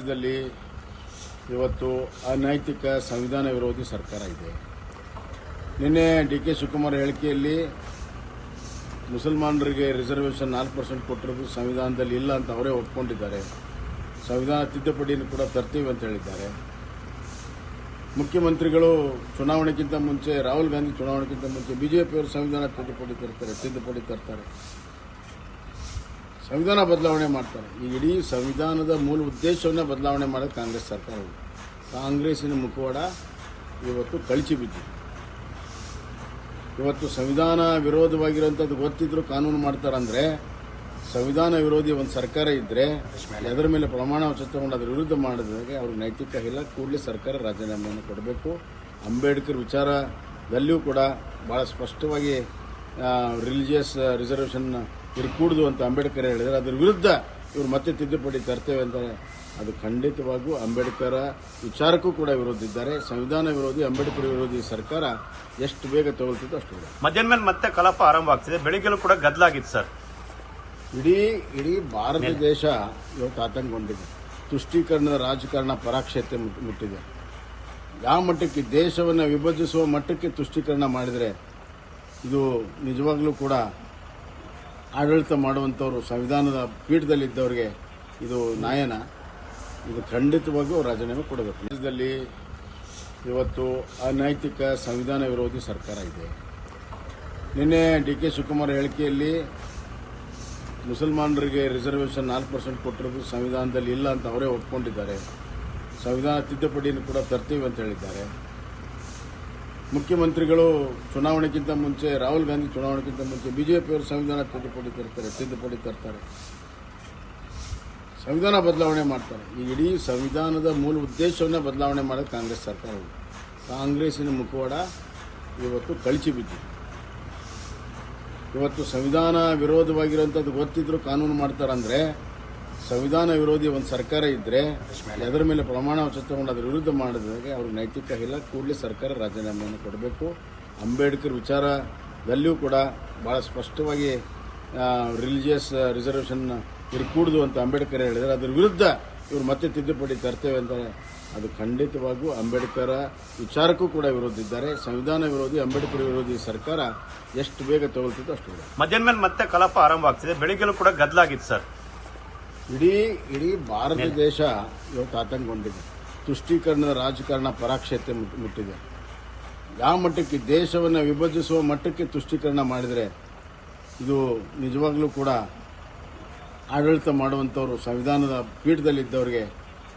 ದೇಶದಲ್ಲಿ ಇವತ್ತು ಅನೈತಿಕ ಸಂವಿಧಾನ ವಿರೋಧಿ ಸರ್ಕಾರ ಇದೆ. ನಿನ್ನೆ ಡಿ.ಕೆ. ಶಿವಕುಮಾರ್ ಹೇಳಿಕೆಯಲ್ಲಿ ಮುಸಲ್ಮಾನರಿಗೆ ರಿಸರ್ವೇಷನ್ 4% ಕೊಟ್ಟಿರೋದು ಸಂವಿಧಾನದಲ್ಲಿ ಇಲ್ಲ ಅಂತ ಅವರೇ ಒಪ್ಕೊಂಡಿದ್ದಾರೆ. ಸಂವಿಧಾನ ತಿದ್ದುಪಡಿಯನ್ನು ಕೂಡ ತರ್ತೀವಿ ಅಂತ ಹೇಳಿದ್ದಾರೆ. ಮುಖ್ಯಮಂತ್ರಿಗಳು ಚುನಾವಣೆಗಿಂತ ಮುಂಚೆ, ರಾಹುಲ್ ಗಾಂಧಿ ಚುನಾವಣೆಗಿಂತ ಮುಂಚೆ ಬಿಜೆಪಿಯವರು ಸಂವಿಧಾನ ತಿದ್ದುಪಡಿ ತರ್ತಾರೆ, ಸಂವಿಧಾನ ಬದಲಾವಣೆ ಮಾಡ್ತಾರೆ. ಈ ಇಡೀ ಸಂವಿಧಾನದ ಮೂಲ ಉದ್ದೇಶವನ್ನು ಬದಲಾವಣೆ ಮಾಡೋದು ಕಾಂಗ್ರೆಸ್ ಸರ್ಕಾರ. ಕಾಂಗ್ರೆಸ್ಸಿನ ಮುಖವಾಡ ಇವತ್ತು ಕಳಚಿ ಬಿದ್ದಿದೆ. ಇವತ್ತು ಸಂವಿಧಾನ ವಿರೋಧವಾಗಿರುವಂಥದ್ದು ಗೊತ್ತಿದ್ರು ಕಾನೂನು ಮಾಡ್ತಾರಂದ್ರೆ, ಸಂವಿಧಾನ ವಿರೋಧಿ ಒಂದು ಸರ್ಕಾರ ಇದ್ದರೆ ಅದರ ಮೇಲೆ ಪ್ರಮಾಣ ವಚನ ತಗೊಂಡು ಅದರ ವಿರುದ್ಧ ಮಾಡಿದಾಗ ಅವ್ರಿಗೆ ನೈತಿಕ ಇಲ್ಲ. ಕೂಡಲೇ ಸರ್ಕಾರ ರಾಜೀನಾಮೆಯನ್ನು ಕೊಡಬೇಕು. ಅಂಬೇಡ್ಕರ್ ವಿಚಾರದಲ್ಲಿಯೂ ಕೂಡ ಭಾಳ ಸ್ಪಷ್ಟವಾಗಿ ರಿಲಿಜಿಯಸ್ ರಿಸರ್ವೇಷನ್ ಇರಕೂಡದು ಅಂತ ಅಂಬೇಡ್ಕರ್ ಹೇಳಿದರೆ, ಅದರ ವಿರುದ್ಧ ಇವರು ಮತ್ತೆ ತಿದ್ದುಪಡಿ ತರ್ತೇವೆ ಅಂತ ಅದು ಖಂಡಿತವಾಗೂ ಅಂಬೇಡ್ಕರ್ ವಿಚಾರಕ್ಕೂ ಕೂಡ ವಿರೋಧ ಇದ್ದಾರೆ. ಸಂವಿಧಾನ ವಿರೋಧಿ, ಅಂಬೇಡ್ಕರ್ ವಿರೋಧಿ ಸರ್ಕಾರ ಎಷ್ಟು ಬೇಗ ತಗೊಳ್ತಿದ್ದು ಅಷ್ಟು ಬೇಗ. ಮಧ್ಯಾಹ್ನ ಮೇಲೆ ಮತ್ತೆ ಕಲಾಪ ಆರಂಭ ಆಗ್ತಿದೆ. ಬೆಳಿಗ್ಗೆಲೂ ಕೂಡ ಗದ್ದಲಾಗಿತ್ತು ಸರ್. ಇಡೀ ಭಾರತ ದೇಶ ಇವತ್ತು ಆತಂಕಗೊಂಡಿದೆ. ತುಷ್ಟೀಕರಣದ ರಾಜಕಾರಣ ಪರಾಕ್ಷತೆ ಮುಟ್ಟಿದೆ. ಯಾವ ಮಟ್ಟಕ್ಕೆ ದೇಶವನ್ನು ವಿಭಜಿಸುವ ಮಟ್ಟಕ್ಕೆ ತುಷ್ಟೀಕರಣ ಮಾಡಿದರೆ, ಇದು ನಿಜವಾಗ್ಲೂ ಕೂಡ ಆಡಳಿತ ಮಾಡುವಂಥವ್ರು ಸಂವಿಧಾನದ ಪೀಠದಲ್ಲಿದ್ದವರಿಗೆ ಇದು ನ್ಯಾಯನ. ಇದು ಖಂಡಿತವಾಗಿಯೂ ರಾಜೀನಾಮೆ ಕೊಡಬೇಕು. ದೇಶದಲ್ಲಿ ಇವತ್ತು ಅನೈತಿಕ ಸಂವಿಧಾನ ವಿರೋಧಿ ಸರ್ಕಾರ ಇದೆ. ನಿನ್ನೆ ಡಿ.ಕೆ. ಶಿವಕುಮಾರ್ ಹೇಳಿಕೆಯಲ್ಲಿ ಮುಸಲ್ಮಾನರಿಗೆ ರಿಸರ್ವೇಷನ್ 4% ಕೊಟ್ಟಿರೋದು ಸಂವಿಧಾನದಲ್ಲಿ ಇಲ್ಲ ಅಂತ ಅವರೇ ಒಪ್ಕೊಂಡಿದ್ದಾರೆ. ಸಂವಿಧಾನ ತಿದ್ದುಪಡಿಯನ್ನು ಕೂಡ ತರ್ತೀವಿ ಅಂತ ಹೇಳಿದ್ದಾರೆ. ಮುಖ್ಯಮಂತ್ರಿಗಳು ಚುನಾವಣೆಗಿಂತ ಮುಂಚೆ, ರಾಹುಲ್ ಗಾಂಧಿ ಚುನಾವಣೆಗಿಂತ ಮುಂಚೆ ಬಿಜೆಪಿಯವರು ಸಂವಿಧಾನ ತಿದ್ದುಪಡಿ ತರ್ತಾರೆ, ಸಂವಿಧಾನ ಬದಲಾವಣೆ ಮಾಡ್ತಾರೆ. ಈ ಇಡೀ ಸಂವಿಧಾನದ ಮೂಲ ಉದ್ದೇಶವನ್ನು ಬದಲಾವಣೆ ಮಾಡೋದು ಕಾಂಗ್ರೆಸ್ ಸರ್ಕಾರ. ಕಾಂಗ್ರೆಸ್ಸಿನ ಮುಖವಾಡ ಇವತ್ತು ಕಳಚಿ ಬಿದ್ದಿದೆ. ಇವತ್ತು ಸಂವಿಧಾನ ವಿರೋಧವಾಗಿರುವಂಥದ್ದು ಗೊತ್ತಿದ್ರು ಕಾನೂನು ಮಾಡ್ತಾರಂದ್ರೆ, ಸಂವಿಧಾನ ವಿರೋಧಿ ಒಂದು ಸರ್ಕಾರ ಇದ್ದರೆ ಅದರ ಮೇಲೆ ಪ್ರಮಾಣ ವಚನ ತಗೊಂಡು ಅದರ ವಿರುದ್ಧ ಮಾಡಿದಾಗ ಅವ್ರಿಗೆ ನೈತಿಕ ಇಲ್ಲ. ಕೂಡಲೇ ಸರ್ಕಾರ ರಾಜೀನಾಮೆಯನ್ನು ಕೊಡಬೇಕು. ಅಂಬೇಡ್ಕರ್ ವಿಚಾರದಲ್ಲಿಯೂ ಕೂಡ ಭಾಳ ಸ್ಪಷ್ಟವಾಗಿ ರಿಲಿಜಿಯಸ್ ರಿಸರ್ವೇಷನ್ ಇರಕೂಡದು ಅಂತ ಅಂಬೇಡ್ಕರ್ ಹೇಳಿದರೆ, ಅದರ ವಿರುದ್ಧ ಇವರು ಮತ್ತೆ ತಿದ್ದುಪಡಿ ತರ್ತೇವೆ ಅಂತ ಅದು ಖಂಡಿತವಾಗೂ ಅಂಬೇಡ್ಕರ್ ವಿಚಾರಕ್ಕೂ ಕೂಡ ವಿರೋಧ ಇದ್ದಾರೆ. ಸಂವಿಧಾನ ವಿರೋಧಿ, ಅಂಬೇಡ್ಕರ್ ವಿರೋಧಿ ಸರ್ಕಾರ ಎಷ್ಟು ಬೇಗ ತಗೊಳ್ತಿದ್ದು ಅಷ್ಟು ಬೇಗ. ಮಧ್ಯಾಹ್ನ ಮೇಲೆ ಮತ್ತೆ ಕಲಾಪ ಆರಂಭ ಆಗ್ತಿದೆ. ಬೆಳಿಗ್ಗೆಲೂ ಕೂಡ ಗದ್ದಲಾಗಿತ್ತು ಸರ್. ಇಡೀ ಭಾರತ ದೇಶ ಇವತ್ತು ಆತಂಕಗೊಂಡಿದೆ. ತುಷ್ಟೀಕರಣದ ರಾಜಕಾರಣ ಪರಾಕ್ಷತೆ ಮುಟ್ಟಿದೆ. ಯಾವ ಮಟ್ಟಕ್ಕೆ ದೇಶವನ್ನು ವಿಭಜಿಸುವ ಮಟ್ಟಕ್ಕೆ ತುಷ್ಟೀಕರಣ ಮಾಡಿದರೆ, ಇದು ನಿಜವಾಗ್ಲೂ ಕೂಡ ಆಡಳಿತ ಮಾಡುವಂಥವ್ರು ಸಂವಿಧಾನದ ಪೀಠದಲ್ಲಿದ್ದವರಿಗೆ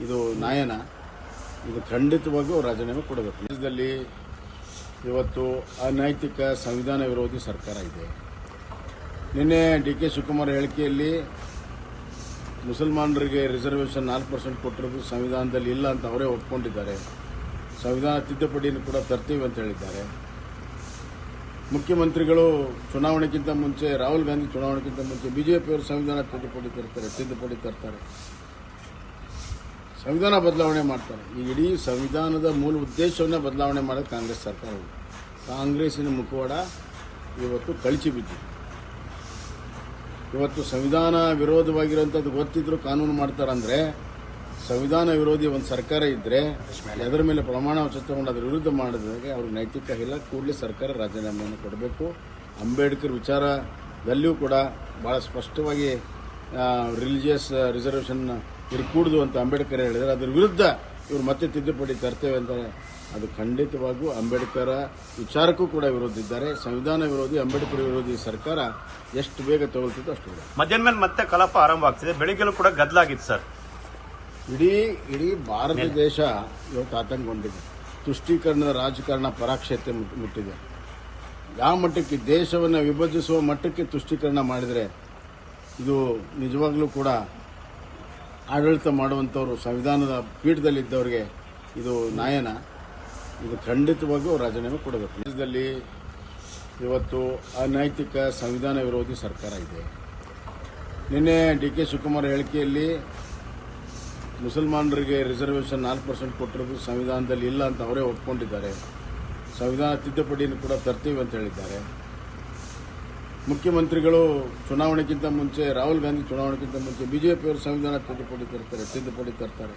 ಇದು ನ್ಯಾಯನ. ಇದು ಖಂಡಿತವಾಗಿಯೂ ರಾಜೀನಾಮೆ ಕೊಡಬೇಕು. ದೇಶದಲ್ಲಿ ಇವತ್ತು ಅನೈತಿಕ ಸಂವಿಧಾನ ವಿರೋಧಿ ಸರ್ಕಾರ ಇದೆ. ನಿನ್ನೆ ಡಿ.ಕೆ. ಶಿವಕುಮಾರ್ ಹೇಳಿಕೆಯಲ್ಲಿ ಮುಸಲ್ಮಾನರಿಗೆ ರಿಸರ್ವೇಷನ್ 4% ಕೊಟ್ಟಿರೋದು ಸಂವಿಧಾನದಲ್ಲಿ ಇಲ್ಲ ಅಂತ ಅವರೇ ಒಪ್ಕೊಂಡಿದ್ದಾರೆ. ಸಂವಿಧಾನ ತಿದ್ದುಪಡಿಯನ್ನು ಕೂಡ ತರ್ತೀವಿ ಅಂತ ಹೇಳಿದ್ದಾರೆ. ಮುಖ್ಯಮಂತ್ರಿಗಳು ಚುನಾವಣೆಗಿಂತ ಮುಂಚೆ, ರಾಹುಲ್ ಗಾಂಧಿ ಚುನಾವಣೆಗಿಂತ ಮುಂಚೆ ಬಿಜೆಪಿಯವರು ಸಂವಿಧಾನ ತಿದ್ದುಪಡಿ ತರ್ತಾರೆ, ಸಂವಿಧಾನ ಬದಲಾವಣೆ ಮಾಡ್ತಾರೆ. ಈ ಇಡೀ ಸಂವಿಧಾನದ ಮೂಲ ಉದ್ದೇಶವನ್ನು ಬದಲಾವಣೆ ಮಾಡೋದು ಕಾಂಗ್ರೆಸ್ ಸರ್ಕಾರ. ಕಾಂಗ್ರೆಸ್ಸಿನ ಮುಖವಾಡ ಇವತ್ತು ಕಳಚಿ ಬಿದ್ದಿದೆ. ಇವತ್ತು ಸಂವಿಧಾನ ವಿರೋಧವಾಗಿರುವಂಥದ್ದು ಗೊತ್ತಿದ್ರು ಕಾನೂನು ಮಾಡ್ತಾರಂದ್ರೆ, ಸಂವಿಧಾನ ವಿರೋಧಿ ಒಂದು ಸರ್ಕಾರ ಇದ್ದರೆ ಅದರ ಮೇಲೆ ಪ್ರಮಾಣ ವಚನ ತಗೊಂಡು ಅದರ ವಿರುದ್ಧ ಮಾಡಿದಾಗ ಅವ್ರಿಗೆ ನೈತಿಕ ಇಲ್ಲ. ಕೂಡಲೇ ಸರ್ಕಾರ ರಾಜೀನಾಮೆಯನ್ನು ಕೊಡಬೇಕು. ಅಂಬೇಡ್ಕರ್ ವಿಚಾರದಲ್ಲಿಯೂ ಕೂಡ ಭಾಳ ಸ್ಪಷ್ಟವಾಗಿ ರಿಲಿಜಿಯಸ್ ರಿಸರ್ವೇಷನ್ ಇರಕೂಡದು ಅಂತ ಅಂಬೇಡ್ಕರ್ ಹೇಳಿದರೆ, ಅದರ ವಿರುದ್ಧ ಇವರು ಮತ್ತೆ ತಿದ್ದುಪಡಿ ತರ್ತೇವೆ ಅಂತ ಅದು ಖಂಡಿತವಾಗೂ ಅಂಬೇಡ್ಕರ್ ವಿಚಾರಕ್ಕೂ ಕೂಡ ವಿರೋಧ ಇದ್ದಾರೆ. ಸಂವಿಧಾನ ವಿರೋಧಿ, ಅಂಬೇಡ್ಕರ್ ವಿರೋಧಿ ಸರ್ಕಾರ ಎಷ್ಟು ಬೇಗ ತಗೊಳ್ತಿದ್ದು ಅಷ್ಟು ಬೇಗ. ಮಧ್ಯಾಹ್ನ ಮೇಲೆ ಮತ್ತೆ ಕಲಾಪ ಆರಂಭ ಆಗ್ತಿದೆ. ಬೆಳಿಗ್ಗೆಲೂ ಕೂಡ ಗದ್ದಲಾಗಿತ್ತು ಸರ್. ಇಡೀ ಭಾರತ ದೇಶ ಇವತ್ತು ಆತಂಕಗೊಂಡಿದೆ. ತುಷ್ಟೀಕರಣದ ರಾಜಕಾರಣ ಪರಾಕ್ಷತೆ ಮುಟ್ಟಿದೆ. ಯಾವ ಮಟ್ಟಕ್ಕೆ ದೇಶವನ್ನು ವಿಭಜಿಸುವ ಮಟ್ಟಕ್ಕೆ ತುಷ್ಟೀಕರಣ ಮಾಡಿದರೆ, ಇದು ನಿಜವಾಗ್ಲೂ ಕೂಡ ಆಡಳಿತ ಮಾಡುವಂಥವ್ರು ಸಂವಿಧಾನದ ಪೀಠದಲ್ಲಿದ್ದವರಿಗೆ ಇದು ನ್ಯಾಯನ. ಇದು ಖಂಡಿತವಾಗಿಯೂ ರಾಜೀನಾಮೆ ಕೊಡಬೇಕು. ದೇಶದಲ್ಲಿ ಇವತ್ತು ಅನೈತಿಕ ಸಂವಿಧಾನ ವಿರೋಧಿ ಸರ್ಕಾರ ಇದೆ. ನಿನ್ನೆ ಡಿ.ಕೆ. ಶಿವಕುಮಾರ್ ಹೇಳಿಕೆಯಲ್ಲಿ ಮುಸಲ್ಮಾನರಿಗೆ ರಿಸರ್ವೇಷನ್ 4% ಕೊಟ್ಟಿರೋದು ಸಂವಿಧಾನದಲ್ಲಿ ಇಲ್ಲ ಅಂತ ಅವರೇ ಒಪ್ಕೊಂಡಿದ್ದಾರೆ. ಸಂವಿಧಾನ ತಿದ್ದುಪಡಿಯನ್ನು ಕೂಡ ತರ್ತೀವಿ ಅಂತ ಹೇಳಿದ್ದಾರೆ. ಮುಖ್ಯಮಂತ್ರಿಗಳು ಚುನಾವಣೆಗಿಂತ ಮುಂಚೆ ರಾಹುಲ್ ಗಾಂಧಿ ಚುನಾವಣೆಗಿಂತ ಮುಂಚೆ ಬಿಜೆಪಿಯವರು ಸಂವಿಧಾನ ತಿದ್ದುಪಡಿ ತರ್ತಾರೆ,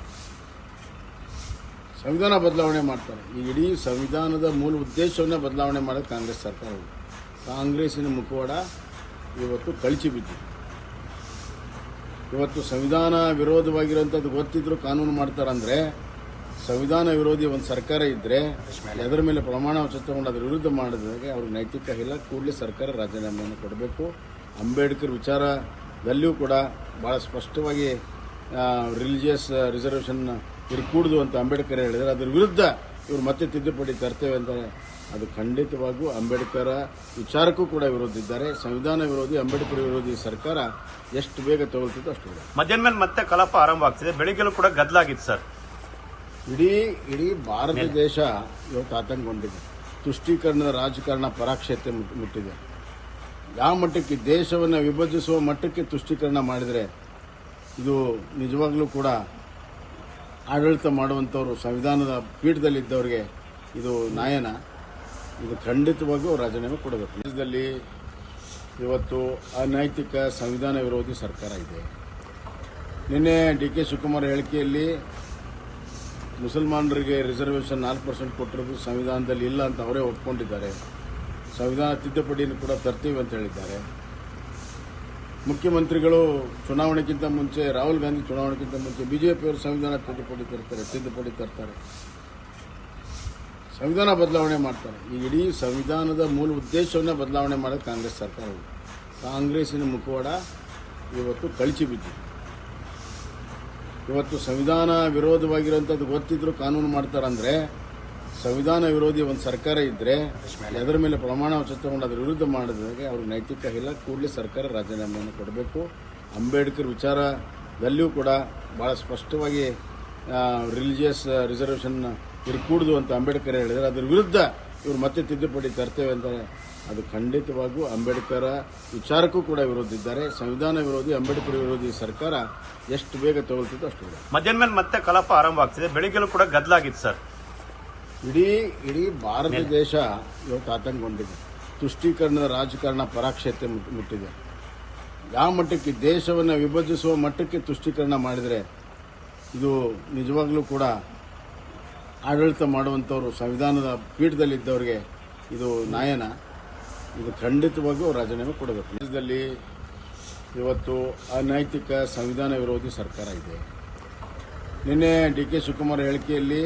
ಸಂವಿಧಾನ ಬದಲಾವಣೆ ಮಾಡ್ತಾರೆ. ಈ ಇಡೀ ಸಂವಿಧಾನದ ಮೂಲ ಉದ್ದೇಶವನ್ನೇ ಬದಲಾವಣೆ ಮಾಡೋದು ಕಾಂಗ್ರೆಸ್ ಸರ್ಕಾರ. ಕಾಂಗ್ರೆಸ್ಸಿನ ಮುಖವಾಡ ಇವತ್ತು ಕಳಚಿ ಬಿದ್ದಿದೆ. ಇವತ್ತು ಸಂವಿಧಾನ ವಿರೋಧವಾಗಿರುವಂಥದ್ದು ಗೊತ್ತಿದ್ರು ಕಾನೂನು ಮಾಡ್ತಾರಂದ್ರೆ, ಸಂವಿಧಾನ ವಿರೋಧಿ ಒಂದು ಸರ್ಕಾರ ಇದ್ರೆ ಅದರ ಮೇಲೆ ಪ್ರಮಾಣ ವಚನ ತಗೊಂಡು ಅದರ ವಿರುದ್ಧ ಮಾಡಿದಾಗ ಅವ್ರಿಗೆ ನೈತಿಕ ಇಲ್ಲ. ಕೂಡಲೇ ಸರ್ಕಾರ ರಾಜೀನಾಮೆಯನ್ನು ಕೊಡಬೇಕು. ಅಂಬೇಡ್ಕರ್ ವಿಚಾರದಲ್ಲಿಯೂ ಕೂಡ ಬಹಳ ಸ್ಪಷ್ಟವಾಗಿ ರಿಲಿಜಿಯಸ್ ರಿಸರ್ವೇಷನ್ ಇರಕೂಡದು ಅಂತ ಅಂಬೇಡ್ಕರ್ ಹೇಳಿದರೆ, ಅದರ ವಿರುದ್ಧ ಇವರು ಮತ್ತೆ ತಿದ್ದುಪಡಿ ತರ್ತೇವೆ ಅಂತ ಅದು ಖಂಡಿತವಾಗೂ ಅಂಬೇಡ್ಕರ್ ವಿಚಾರಕ್ಕೂ ಕೂಡ ವಿರೋಧ ಇದ್ದಾರೆ. ಸಂವಿಧಾನ ವಿರೋಧಿ ಅಂಬೇಡ್ಕರ್ ವಿರೋಧಿ ಸರ್ಕಾರ ಎಷ್ಟು ಬೇಗ ತಗೊಳ್ತಿತ್ತು ಅಷ್ಟು ಬೇಗ. ಮಧ್ಯಾಹ್ನ ಮೇಲೆ ಮತ್ತೆ ಕಲಾಪ ಆರಂಭ ಆಗ್ತಿದೆ. ಬೆಳಿಗ್ಗೆಲೂ ಕೂಡ ಗದ್ದಲಾಗಿತ್ತು ಸರ್. ಇಡೀ ಭಾರತ ದೇಶ ಇವತ್ತು ಆತಂಕಗೊಂಡಿದೆ. ತುಷ್ಟೀಕರಣದ ರಾಜಕಾರಣ ಪರಾಕ್ಷತೆ ಮುಟ್ಟಿದೆ. ಯಾವ ಮಟ್ಟಕ್ಕೆ ದೇಶವನ್ನು ವಿಭಜಿಸುವ ಮಟ್ಟಕ್ಕೆ ತುಷ್ಟೀಕರಣ ಮಾಡಿದರೆ ಇದು ನಿಜವಾಗ್ಲೂ ಕೂಡ ಆಡಳಿತ ಮಾಡುವಂಥವ್ರು ಸಂವಿಧಾನದ ಪೀಠದಲ್ಲಿದ್ದವರಿಗೆ ಇದು ನ್ಯಾಯನ. ಇದು ಖಂಡಿತವಾಗಿಯೂ ರಾಜೀನಾಮೆ ಕೊಡಬೇಕು. ದೇಶದಲ್ಲಿ ಇವತ್ತು ಅನೈತಿಕ ಸಂವಿಧಾನ ವಿರೋಧಿ ಸರ್ಕಾರ ಇದೆ. ನಿನ್ನೆ ಡಿ.ಕೆ. ಶಿವಕುಮಾರ್ ಹೇಳಿಕೆಯಲ್ಲಿ ಮುಸಲ್ಮಾನರಿಗೆ ರಿಸರ್ವೇಷನ್ 4% ಕೊಟ್ಟಿರೋದು ಸಂವಿಧಾನದಲ್ಲಿ ಇಲ್ಲ ಅಂತ ಅವರೇ ಒಪ್ಕೊಂಡಿದ್ದಾರೆ. ಸಂವಿಧಾನ ತಿದ್ದುಪಡಿಯನ್ನು ಕೂಡ ತರ್ತೀವಿ ಅಂತ ಹೇಳಿದ್ದಾರೆ. ಮುಖ್ಯಮಂತ್ರಿಗಳು ಚುನಾವಣೆಗಿಂತ ಮುಂಚೆ ರಾಹುಲ್ ಗಾಂಧಿ ಚುನಾವಣೆಗಿಂತ ಮುಂಚೆ ಬಿಜೆಪಿಯವರು ಸಂವಿಧಾನ ತಿದ್ದುಪಡಿ ತರ್ತಾರೆ, ಸಂವಿಧಾನ ಬದಲಾವಣೆ ಮಾಡ್ತಾರೆ. ಈ ಇಡೀ ಸಂವಿಧಾನದ ಮೂಲ ಉದ್ದೇಶವನ್ನೇ ಬದಲಾವಣೆ ಮಾಡೋದು ಕಾಂಗ್ರೆಸ್ ಸರ್ಕಾರ. ಕಾಂಗ್ರೆಸ್ಸಿನ ಮುಖವಾಡ ಇವತ್ತು ಕಳಚಿ ಬಿದ್ದಿದೆ. ಇವತ್ತು ಸಂವಿಧಾನ ವಿರೋಧವಾಗಿರುವಂಥದ್ದು ಗೊತ್ತಿದ್ರು ಕಾನೂನು ಮಾಡ್ತಾರಂದ್ರೆ, ಸಂವಿಧಾನ ವಿರೋಧಿ ಒಂದು ಸರ್ಕಾರ ಇದ್ರೆ ಅದರ ಮೇಲೆ ಪ್ರಮಾಣ ವಚನ ತಗೊಂಡು ಅದರ ವಿರುದ್ಧ ಮಾಡಿದಾಗ ಅವ್ರಿಗೆ ನೈತಿಕ ಇಲ್ಲ. ಕೂಡಲೇ ಸರ್ಕಾರ ರಾಜೀನಾಮೆಯನ್ನು ಕೊಡಬೇಕು. ಅಂಬೇಡ್ಕರ್ ವಿಚಾರದಲ್ಲಿಯೂ ಕೂಡ ಬಹಳ ಸ್ಪಷ್ಟವಾಗಿ ರಿಲಿಜಿಯಸ್ ರಿಸರ್ವೇಷನ್ ಇರಕೂಡದು ಅಂತ ಅಂಬೇಡ್ಕರ್ ಹೇಳಿದರೆ, ಅದರ ವಿರುದ್ಧ ಇವರು ಮತ್ತೆ ತಿದ್ದುಪಡಿ ತರ್ತೇವೆ ಅಂತ ಅದು ಖಂಡಿತವಾಗೂ ಅಂಬೇಡ್ಕರ್ ವಿಚಾರಕ್ಕೂ ಕೂಡ ವಿರೋಧ ಇದ್ದಾರೆ. ಸಂವಿಧಾನ ವಿರೋಧಿ ಅಂಬೇಡ್ಕರ್ ವಿರೋಧಿ ಸರ್ಕಾರ ಎಷ್ಟು ಬೇಗ ತಗೊಳ್ತಿತ್ತು ಅಷ್ಟು ಬೇಗ. ಮಧ್ಯಾಹ್ನ ಮೇಲೆ ಮತ್ತೆ ಕಲಾಪ ಆರಂಭ ಆಗ್ತಿದೆ. ಬೆಳಿಗ್ಗೆಲೂ ಕೂಡ ಗದ್ದಲಾಗಿತ್ತು ಸರ್. ಇಡೀ ಭಾರತ ದೇಶ ಇವತ್ತು ಆತಂಕಗೊಂಡಿದೆ. ತುಷ್ಟೀಕರಣದ ರಾಜಕಾರಣ ಪರಾಕ್ಷತೆ ಮುಟ್ಟಿದೆ. ಯಾವ ಮಟ್ಟಕ್ಕೆ ದೇಶವನ್ನು ವಿಭಜಿಸುವ ಮಟ್ಟಕ್ಕೆ ತುಷ್ಟೀಕರಣ ಮಾಡಿದರೆ ಇದು ನಿಜವಾಗ್ಲೂ ಕೂಡ ಆಡಳಿತ ಮಾಡುವಂಥವ್ರು ಸಂವಿಧಾನದ ಪೀಠದಲ್ಲಿದ್ದವರಿಗೆ ಇದು ನ್ಯಾಯನ. ಇದು ಖಂಡಿತವಾಗಿಯೂ ರಾಜೀನಾಮೆ ಕೊಡಬೇಕು. ದೇಶದಲ್ಲಿ ಇವತ್ತು ಅನೈತಿಕ ಸಂವಿಧಾನ ವಿರೋಧಿ ಸರ್ಕಾರ ಇದೆ. ನಿನ್ನೆ ಡಿ.ಕೆ. ಶಿವಕುಮಾರ್ ಹೇಳಿಕೆಯಲ್ಲಿ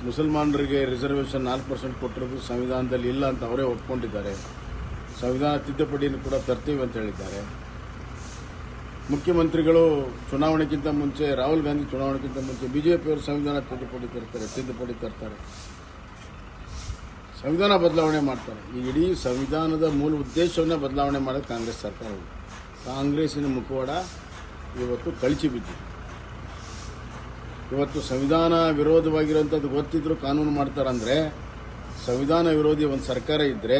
ಮುಸಲ್ಮಾನರಿಗೆ ರಿಸರ್ವೇಷನ್ 4% ಕೊಟ್ಟಿರೋದು ಸಂವಿಧಾನದಲ್ಲಿ ಇಲ್ಲ ಅಂತ ಅವರೇ ಒಪ್ಕೊಂಡಿದ್ದಾರೆ. ಸಂವಿಧಾನ ತಿದ್ದುಪಡಿಯನ್ನು ಕೂಡ ತರ್ತೀವಿ ಅಂತ ಹೇಳಿದ್ದಾರೆ. ಮುಖ್ಯಮಂತ್ರಿಗಳು ಚುನಾವಣೆಗಿಂತ ಮುಂಚೆ ರಾಹುಲ್ ಗಾಂಧಿ ಚುನಾವಣೆಗಿಂತ ಮುಂಚೆ ಬಿಜೆಪಿಯವರು ಸಂವಿಧಾನ ತಿದ್ದುಪಡಿ ತರ್ತಾರೆ, ಸಂವಿಧಾನ ಬದಲಾವಣೆ ಮಾಡ್ತಾರೆ. ಈ ಇಡೀ ಸಂವಿಧಾನದ ಮೂಲ ಉದ್ದೇಶವನ್ನೇ ಬದಲಾವಣೆ ಮಾಡೋದು ಕಾಂಗ್ರೆಸ್ ಸರ್ಕಾರ. ಕಾಂಗ್ರೆಸ್ಸಿನ ಮುಖವಾಡ ಇವತ್ತು ಕಳಚಿ ಬಿದ್ದಿದೆ. ಇವತ್ತು ಸಂವಿಧಾನ ವಿರೋಧವಾಗಿರುವಂಥದ್ದು ಗೊತ್ತಿದ್ರು ಕಾನೂನು ಮಾಡ್ತಾರಂದ್ರೆ, ಸಂವಿಧಾನ ವಿರೋಧಿ ಒಂದು ಸರ್ಕಾರ ಇದ್ರೆ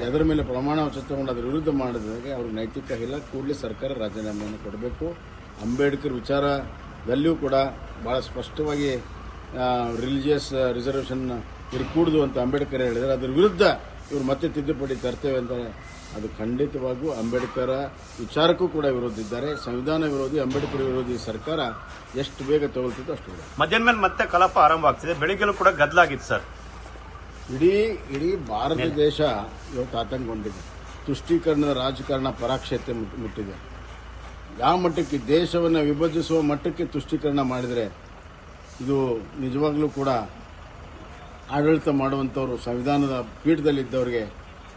ಅದರ ಮೇಲೆ ಪ್ರಮಾಣ ವಚನ ತಗೊಂಡು ಅದರ ವಿರುದ್ಧ ಮಾಡಿದಾಗ ಅವ್ರಿಗೆ ನೈತಿಕ ಇಲ್ಲ. ಕೂಡಲೇ ಸರ್ಕಾರ ರಾಜೀನಾಮೆಯನ್ನು ಕೊಡಬೇಕು. ಅಂಬೇಡ್ಕರ್ ವಿಚಾರದಲ್ಲಿಯೂ ಕೂಡ ಬಹಳ ಸ್ಪಷ್ಟವಾಗಿ ರಿಲಿಜಿಯಸ್ ರಿಸರ್ವೇಷನ್ ಇರಕೂಡದು ಅಂತ ಅಂಬೇಡ್ಕರ್ ಹೇಳಿದರೆ, ಅದರ ವಿರುದ್ಧ ಇವರು ಮತ್ತೆ ತಿದ್ದುಪಡಿ ತರ್ತೇವೆ ಅಂತ ಅದು ಖಂಡಿತವಾಗೂ ಅಂಬೇಡ್ಕರ್ ವಿಚಾರಕ್ಕೂ ಕೂಡ ವಿರೋಧ ಇದ್ದಾರೆ. ಸಂವಿಧಾನ ವಿರೋಧಿ ಅಂಬೇಡ್ಕರ್ ವಿರೋಧಿ ಸರ್ಕಾರ ಎಷ್ಟು ಬೇಗ ತಗೊಳ್ತಿತ್ತು ಅಷ್ಟು ಬೇಗ. ಮಧ್ಯಾಹ್ನ ಮೇಲೆ ಮತ್ತೆ ಕಲಾಪ ಆರಂಭ ಆಗ್ತಿದೆ. ಬೆಳಿಗ್ಗೆಲೂ ಕೂಡ ಗದ್ದಲಾಗಿತ್ತು ಸರ್. ಇಡೀ ಭಾರತ ದೇಶ ಇವತ್ತು ಆತಂಕಗೊಂಡಿದೆ. ತುಷ್ಟೀಕರಣದ ರಾಜಕಾರಣ ಪರಾಕ್ಷತೆ ಮುಟ್ಟಿದೆ. ಯಾವ ಮಟ್ಟಕ್ಕೆ ದೇಶವನ್ನು ವಿಭಜಿಸುವ ಮಟ್ಟಕ್ಕೆ ತುಷ್ಟೀಕರಣ ಮಾಡಿದರೆ ಇದು ನಿಜವಾಗ್ಲೂ ಕೂಡ ಆಡಳಿತ ಮಾಡುವಂಥವ್ರು ಸಂವಿಧಾನದ ಪೀಠದಲ್ಲಿದ್ದವರಿಗೆ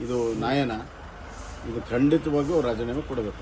ಇದು ನ್ಯಾಯನ. ಇದು ಖಂಡಿತವಾಗಿಯೂ ರಾಜೀನಾಮೆ ಕೊಡಬೇಕು.